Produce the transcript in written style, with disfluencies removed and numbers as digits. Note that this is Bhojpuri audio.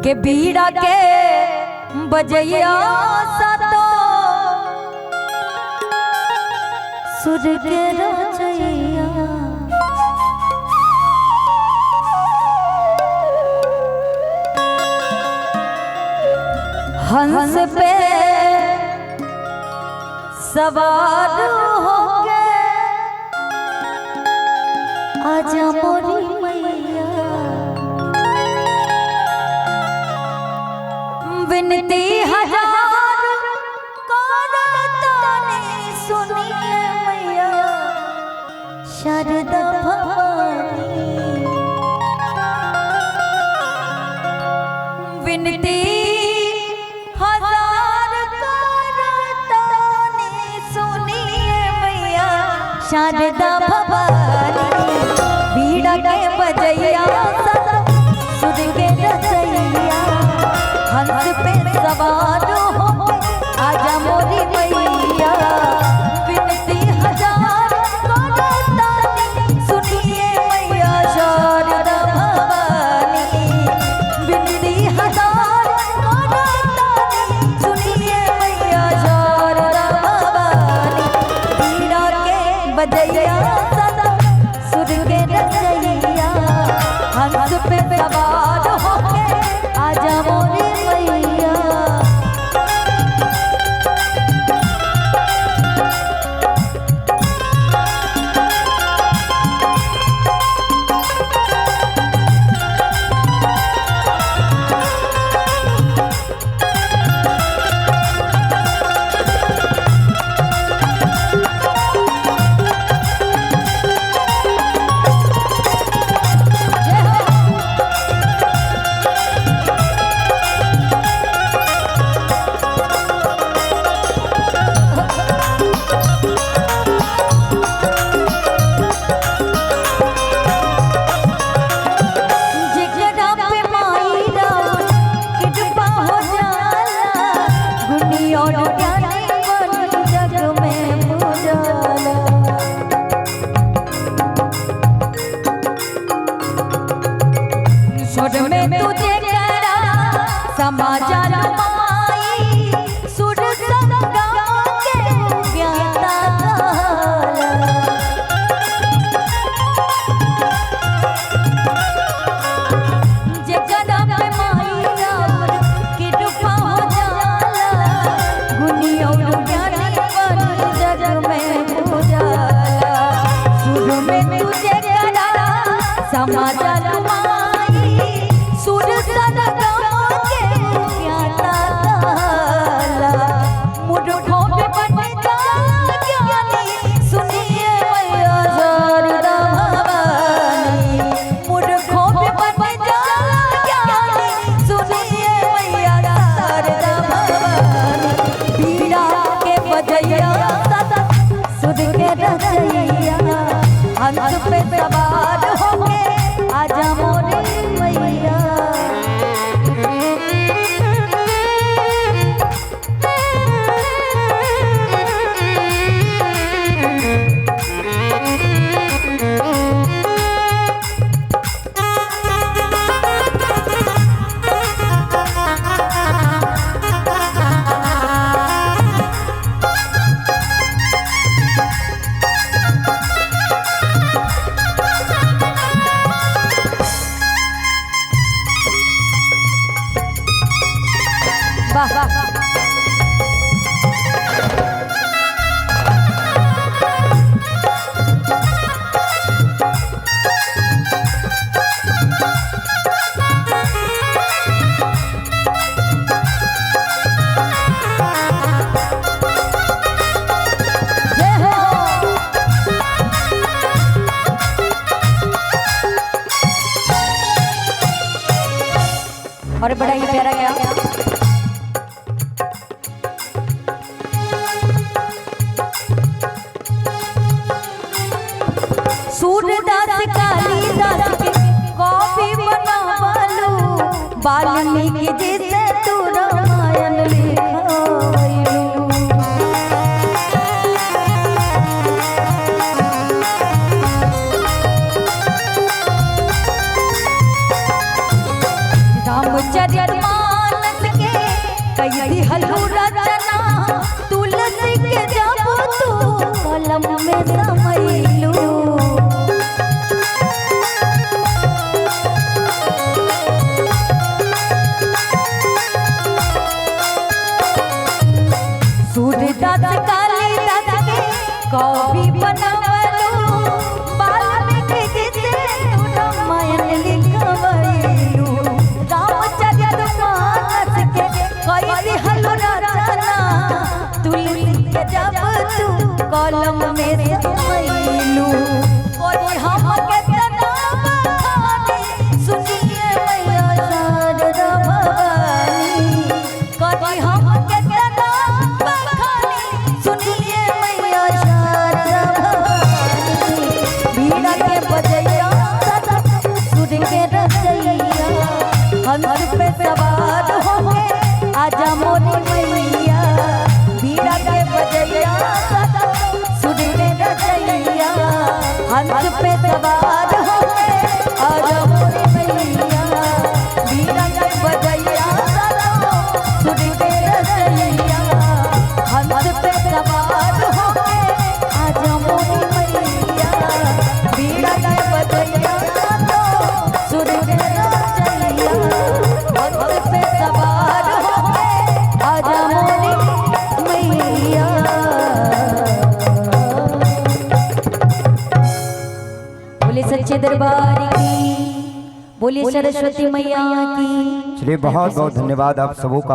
के बीड़ा के बजैया सतो सुर के रचैया हंस पे सवार होके आजा मोरी मैया विनती हजार करतानी सुनिए मैया शारदा भवानी विनती हजार करतानी सुनिए मैया शारदा भवानी बीड़ा के बजैया सुर के रचैया हंस पे सवार हो आजा मोरी मैया विनती हजार करतानी सुनिए मैया शारदा भवानी विनती हजार करतानी सुनिए मैया शारदा भवानी बीड़ा के बजैया सुर के रचैया हंस पे सवार होके आजा मोरी मैया तुझे करा समाचार माई सुर संगा के ज्ञाता जगदा पे माई रावर कृपा हो जाला गुनी और ज्ञानी बन जग में उजाला सुर में तुझे करा समाचार सुर सदगा के ज्ञाता ताला मूर्खों पे बनता ज्ञानी सुनिए मैया शारदा भवानी मूर्खों पे बनता ज्ञानी सुनिए मैया शारदा भवानी बीड़ा के बजैया सुर के रचैया हंस पे सवार होके आजा मोरी मैया और बड़ा ही प्यारा क्या सूरदास कालिदास के कॉपी बनावलू वाल्मीकि जैसे तू रामायण लिखाइलू रामचरितमानस के कई हलू रचना तुलसी के जब तू कलम में समैलू सूरदास कालिदास के कवि बनवलू वाल्मीकि जी से तू रामायण लिखवैलू रामचरितमानस के कई हलू रचना तुलसी के जब तू कलम में समैलू कोई हम के तना बखानी सुनिए मैया शारदा भवानी कोई हम के तना बखानी सुनिए मैया शारदा भवानी बीड़ा के बजैया सुर के रचैया हंस पे सवार होके आजा मोरी मैया बीड़ा के बजैया सुर के रचैया हंस पे सवार होके आजा मोरी मैया बीड़ा के बजैया सुर के रचैया हंस पे सवार होके आजा मोरी मैया बीड़ा के बजैया सुर के रचैया हंस पे सवार होके आजा मोरी मैया। बोले सच्चे दरबार की, बोले सरस्वती मैया की। चलिए बहुत बहुत धन्यवाद आप सबों का।